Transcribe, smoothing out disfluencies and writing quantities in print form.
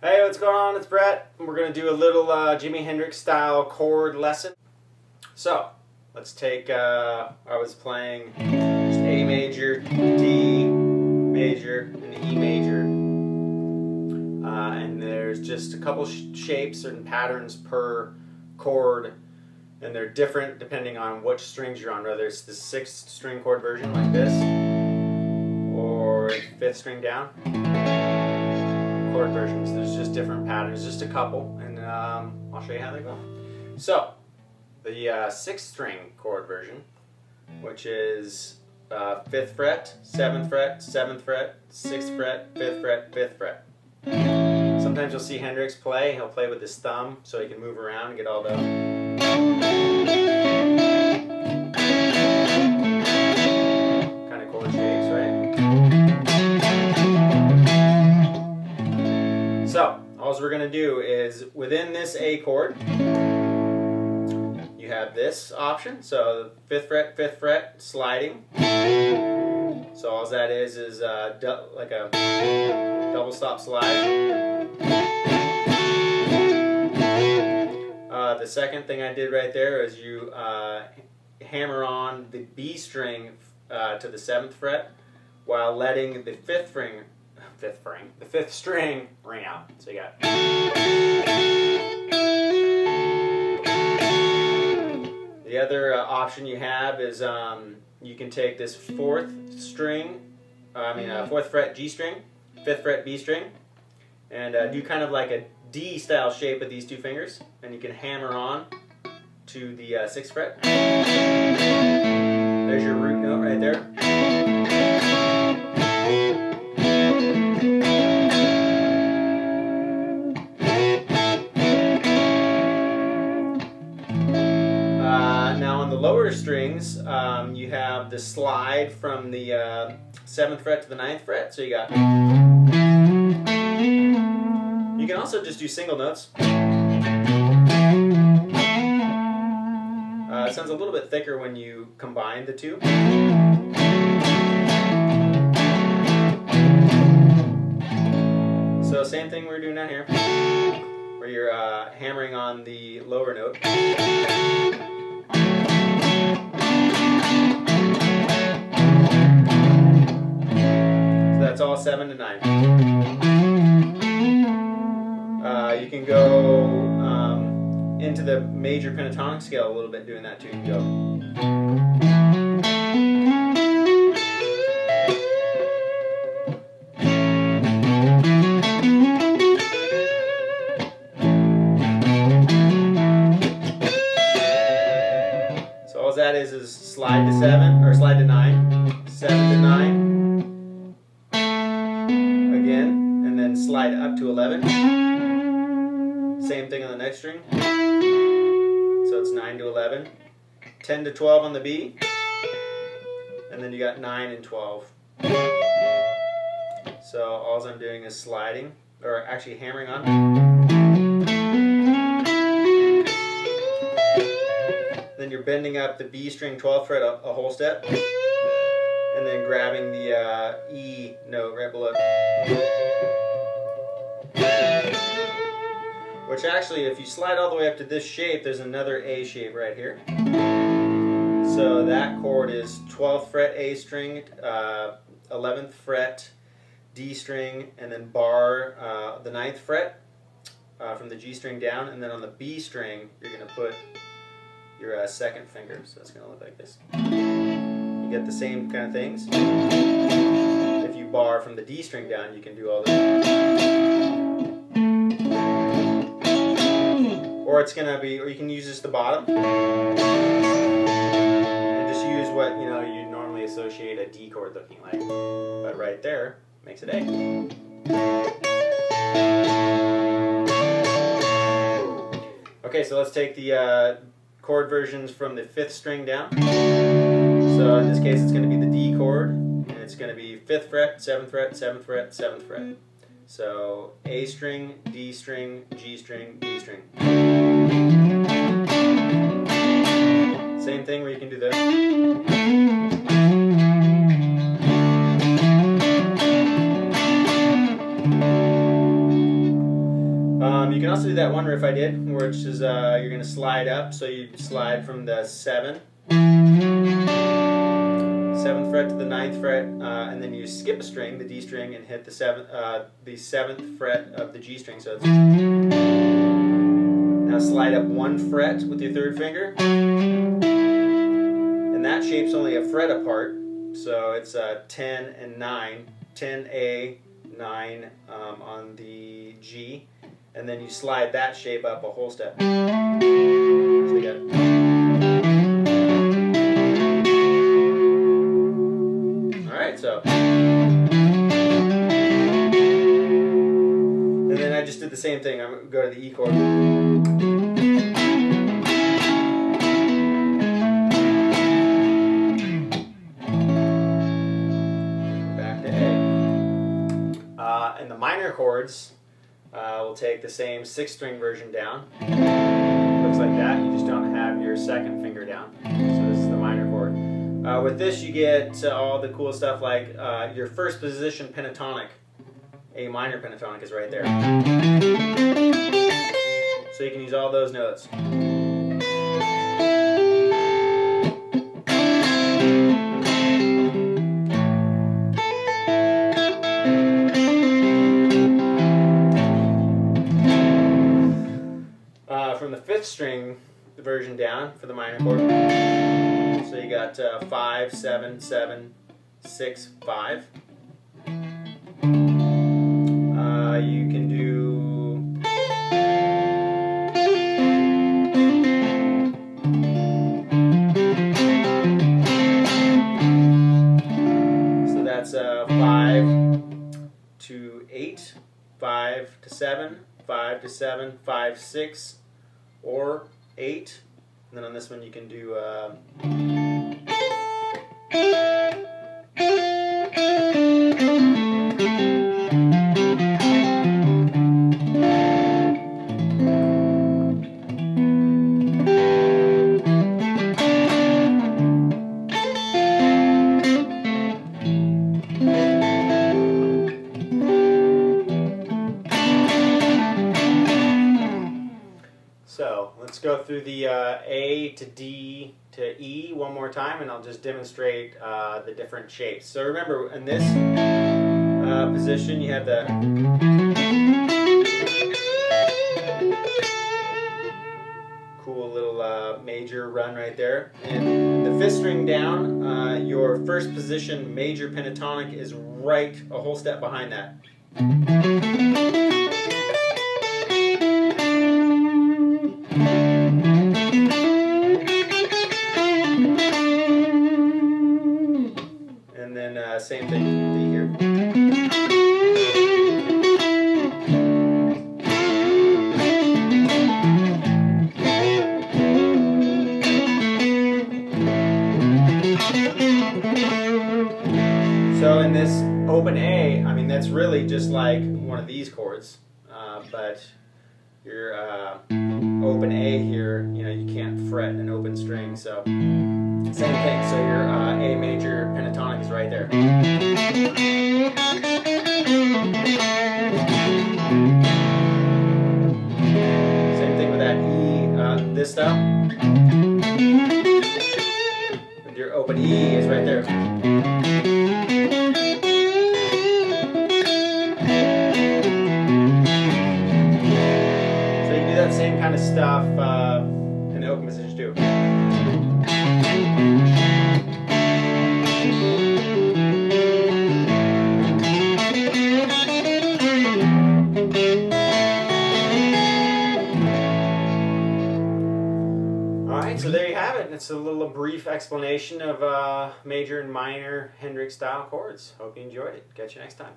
Hey, what's going on? It's Brett. We're going to do a little Jimi Hendrix style chord lesson. So, let's take, I was playing just A major, D major, and E major. And there's just a couple shapes, certain patterns per chord, and they're different depending on which strings you're on, whether it's the 6th string chord version like this, or 5th string down. Chord versions. There's just different patterns, just a couple, and I'll show you how they go. So, the 6th string chord version, which is 5th fret, 7th fret, 7th fret, 6th fret, 5th fret, 5th fret. Sometimes you'll see Hendrix play. He'll play with his thumb so he can move around and get all the kind of chord shapes, right? So, all we're going to do is, within this A chord, you have this option. So, 5th fret, sliding. So, all that is like a double stop slide. The second thing I did right there is you hammer on the B string to the 7th fret while letting the 5th string ring out. So you got. The other option you have is you can take this 4th fret G string, 5th fret B string, and do kind of like a D style shape with these two fingers, and you can hammer on to the 6th fret. There's your root note right there. Now on the lower strings, you have the slide from the 7th fret to the 9th fret, so you got. You can also just do single notes. It sounds a little bit thicker when you combine the two. So same thing we're doing down here, where you're hammering on the lower note. So that's all 7 to 9. You can go into the major pentatonic scale a little bit doing that too. You can go. So all that is slide to 7, or slide to 9, 7 to 9, again, and then slide up to 11. Same thing on the next string. So it's 9 to 11. 10 to 12 on the B. And then you got 9 and 12. So all I'm doing is sliding, or actually hammering on. Then you're bending up the B string 12th fret a whole step. And then grabbing the E note right below. Which actually, if you slide all the way up to this shape, there's another A shape right here. So that chord is 12th fret A string, 11th fret D string, and then bar the 9th fret from the G string down, and then on the B string, you're going to put your 2nd finger. So it's going to look like this. You get the same kind of things. If you bar from the D string down, you can do all this. Or it's gonna be, or you can use just the bottom, and just use what you normally associate a D chord looking like. But right there makes it A. Okay, so let's take the chord versions from the 5th string down. So in this case, it's going to be the D chord, and it's going to be 5th fret, 7th fret, 7th fret, 7th fret. So A string, D string, G string, D string. Same thing where you can do this. You can also do that one riff I did, which is you're going to slide up. So you slide from the 7th fret to the 9th fret, and then you skip a string, the D string, and hit the 7th fret of the G string. So it's now slide up 1 fret with your 3rd finger, and that shape's only a fret apart. So it's 10 and 9, 10A, 9 on the G, and then you slide that shape up a whole step. So you got Alright, so. And then I just did the same thing. I'm going to go to the E chord. And the minor chords, we'll take the same 6-string version down. Looks like that. You just don't have your 2nd finger down. So this is the minor chord. With this, you get all the cool stuff like your 1st position pentatonic. A minor pentatonic is right there. So you can use all those notes. From the 5th string version down for the minor chord. So you got 5, 7, 7, 6, 5. You can do so that's 5 to 8, 5 to 7, 5 to 7, 5, 6, or 8, and then on this one you can do So let's go through the A to D to E one more time, and I'll just demonstrate the different shapes. So remember, in this position, you have the cool little major run right there. And the 5th string down, your 1st position major pentatonic is right a whole step behind that. And then same thing with D here. So in this open A, I mean that's really just like one of these chords, but your open A here, you know, you can't fret an open string, so same thing. So your A major pentatonic is right there. Same thing with that E, this style. And your open E is right there. So you can do that same kind of stuff in the open position too. So there you have it. It's a little brief explanation of major and minor Hendrix style chords. Hope you enjoyed it. Catch you next time.